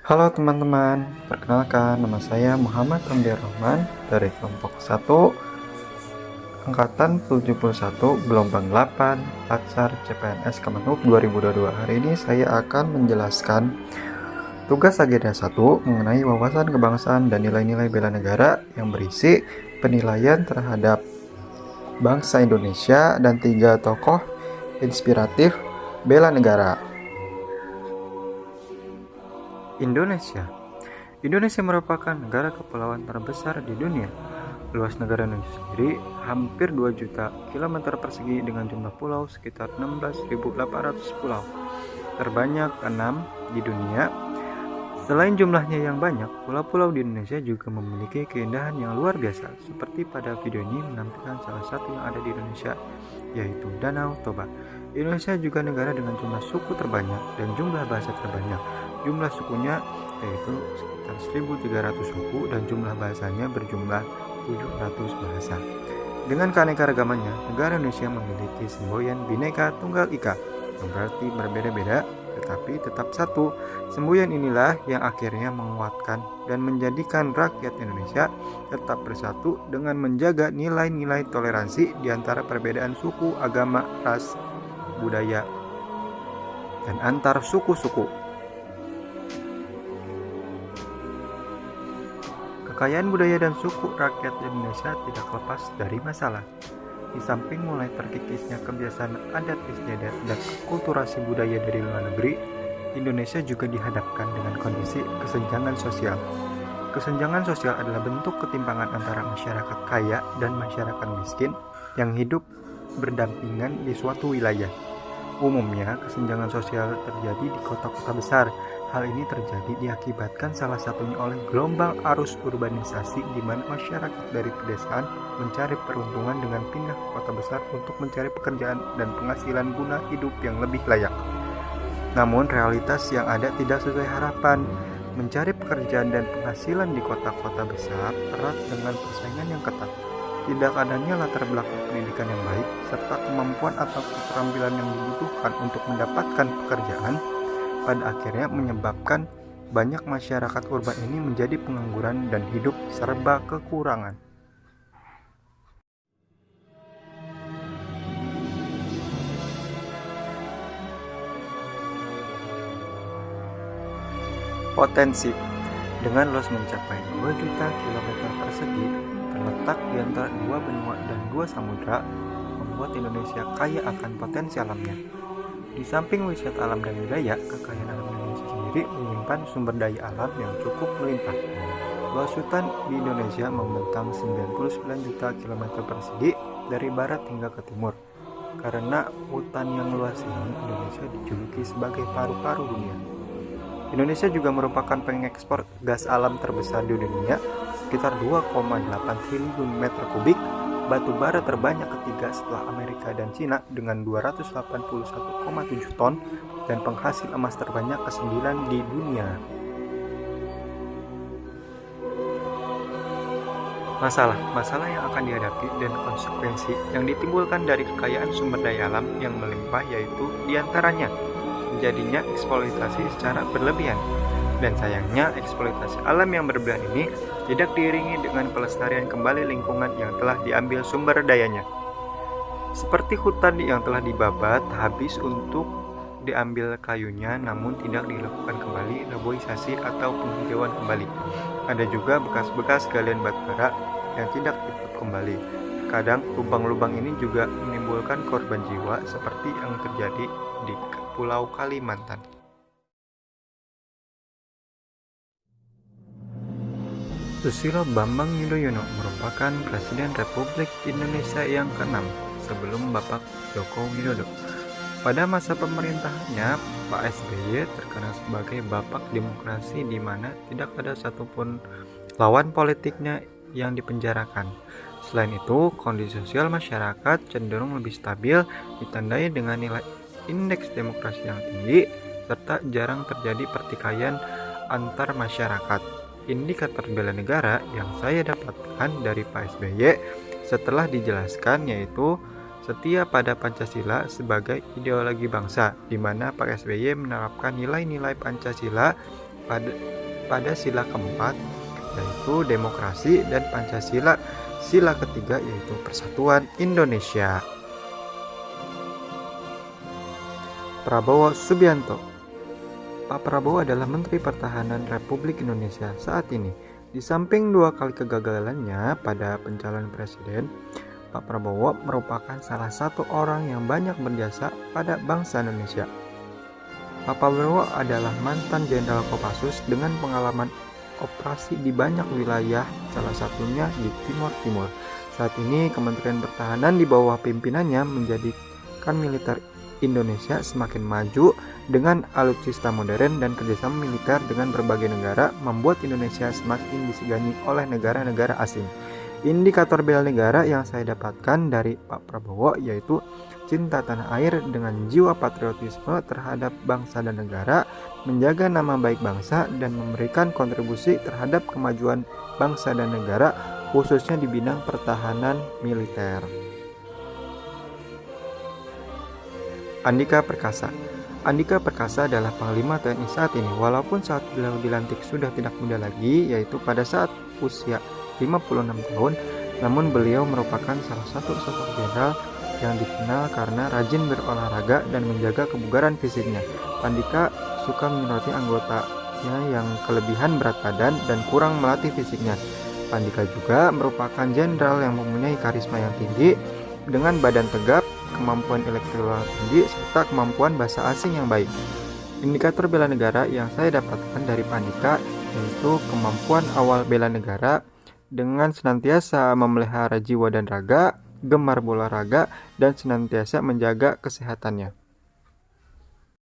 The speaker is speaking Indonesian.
Halo teman-teman, perkenalkan nama saya Muhammad Hamdi Rahman dari kelompok 1 Angkatan 71 Gelombang 8 Latsar CPNS Kemenhub 2022. Hari ini saya akan menjelaskan tugas agenda 1 mengenai wawasan kebangsaan dan nilai-nilai bela negara yang berisi penilaian terhadap bangsa Indonesia dan 3 tokoh inspiratif bela negara. Indonesia merupakan negara kepulauan terbesar di dunia. Luas negara Indonesia sendiri hampir 2 juta kilometer persegi dengan jumlah pulau sekitar 16.800 pulau. Terbanyak 6 di dunia. Selain jumlahnya yang banyak, pulau-pulau di Indonesia juga memiliki keindahan yang luar biasa. Seperti pada video ini menampilkan salah satu yang ada di Indonesia, yaitu Danau Toba. Indonesia juga negara dengan jumlah suku terbanyak dan jumlah bahasa terbanyak. Jumlah sukunya yaitu sekitar 1.300 suku dan jumlah bahasanya berjumlah 700 bahasa. Dengan keanekaragamannya, negara Indonesia memiliki semboyan Bhinneka Tunggal Ika, yang berarti berbeda-beda tetapi tetap satu. Semboyan inilah yang akhirnya menguatkan dan menjadikan rakyat Indonesia tetap bersatu dengan menjaga nilai-nilai toleransi di antara perbedaan suku, agama, ras, budaya, dan antar suku-suku. Kekayaan budaya dan suku rakyat Indonesia tidak lepas dari masalah. Di samping mulai terkikisnya kebiasaan adat istiadat dan akulturasi budaya dari luar negeri, Indonesia juga dihadapkan dengan kondisi kesenjangan sosial. Kesenjangan sosial adalah bentuk ketimpangan antara masyarakat kaya dan masyarakat miskin yang hidup berdampingan di suatu wilayah. Umumnya, kesenjangan sosial terjadi di kota-kota besar. Hal ini terjadi diakibatkan salah satunya oleh gelombang arus urbanisasi di mana masyarakat dari pedesaan mencari peruntungan dengan pindah ke kota besar untuk mencari pekerjaan dan penghasilan guna hidup yang lebih layak. Namun realitas yang ada tidak sesuai harapan. Mencari pekerjaan dan penghasilan di kota-kota besar erat dengan persaingan yang ketat. Tidak adanya latar belakang pendidikan yang baik serta kemampuan atau keterampilan yang dibutuhkan untuk mendapatkan pekerjaan pada akhirnya menyebabkan banyak masyarakat urban ini menjadi pengangguran dan hidup serba kekurangan. Potensi dengan luas mencapai 2 juta kilometer persegi, terletak di antara 2 benua dan 2 samudra, membuat Indonesia kaya akan potensi alamnya. Di samping wisata alam dan budaya, kekayaan alam Indonesia sendiri menyimpan sumber daya alam yang cukup melimpah. Luas hutan di Indonesia membentang 99 juta kilometer persegi dari barat hingga ke timur. Karena hutan yang luas ini, Indonesia dijuluki sebagai paru-paru dunia. Indonesia juga merupakan pengekspor gas alam terbesar di dunia, sekitar 2,8 triliun meter kubik, batu bara terbanyak ketiga setelah Amerika dan Cina dengan 281,7 ton, dan penghasil emas terbanyak ke-9 di dunia. Masalah yang akan dihadapi dan konsekuensi yang ditimbulkan dari kekayaan sumber daya alam yang melimpah yaitu diantaranya terjadinya eksploitasi secara berlebihan. Dan sayangnya eksploitasi alam yang berlebihan ini tidak diiringi dengan pelestarian kembali lingkungan yang telah diambil sumber dayanya. Seperti hutan yang telah dibabat habis untuk diambil kayunya namun tidak dilakukan kembali reboisasi atau penghijauan kembali. Ada juga bekas-bekas galian batu bara yang tidak ditutup kembali. Kadang lubang-lubang ini juga menimbulkan korban jiwa seperti yang terjadi di Pulau Kalimantan. Susilo Bambang Yudhoyono merupakan Presiden Republik Indonesia yang ke-6 sebelum Bapak Joko Widodo. Pada masa pemerintahannya, Pak SBY terkenal sebagai bapak demokrasi di mana tidak ada satupun lawan politiknya yang dipenjarakan. Selain itu, kondisi sosial masyarakat cenderung lebih stabil, ditandai dengan nilai indeks demokrasi yang tinggi, serta jarang terjadi pertikaian antar masyarakat. Indikator bela negara yang saya dapatkan dari Pak SBY setelah dijelaskan yaitu setia pada Pancasila sebagai ideologi bangsa, di mana Pak SBY menerapkan nilai-nilai Pancasila pada sila keempat, yaitu demokrasi, dan Pancasila sila ketiga, yaitu persatuan Indonesia. Prabowo Subianto. Pak Prabowo adalah Menteri Pertahanan Republik Indonesia saat ini. Di samping 2 kali kegagalannya pada pencalonan presiden, Pak Prabowo merupakan salah satu orang yang banyak berjasa pada bangsa Indonesia. Pak Prabowo adalah mantan Jenderal Kopassus dengan pengalaman operasi di banyak wilayah, salah satunya di Timur Timur. Saat ini Kementerian Pertahanan di bawah pimpinannya menjadikan militer Indonesia semakin maju dengan alutsista modern dan kerjasama militer dengan berbagai negara membuat Indonesia semakin disegani oleh negara-negara asing. Indikator bela negara yang saya dapatkan dari Pak Prabowo yaitu cinta tanah air dengan jiwa patriotisme terhadap bangsa dan negara, menjaga nama baik bangsa, dan memberikan kontribusi terhadap kemajuan bangsa dan negara, khususnya di bidang pertahanan militer. Andika Perkasa. Andika Perkasa adalah Panglima TNI saat ini, walaupun saat beliau dilantik sudah tidak muda lagi, yaitu pada saat usia 56 tahun, namun beliau merupakan salah satu sosok jenderal yang dikenal karena rajin berolahraga dan menjaga kebugaran fisiknya. Andika suka menyoroti anggotanya yang kelebihan berat badan dan kurang melatih fisiknya. Andika juga merupakan jenderal yang mempunyai karisma yang tinggi dengan badan tegap, kemampuan intelektual tinggi, serta kemampuan bahasa asing yang baik. Indikator bela negara yang saya dapatkan dari Pak Andika yaitu kemampuan awal bela negara dengan senantiasa memelihara jiwa dan raga, gemar berolahraga, dan senantiasa menjaga kesehatannya.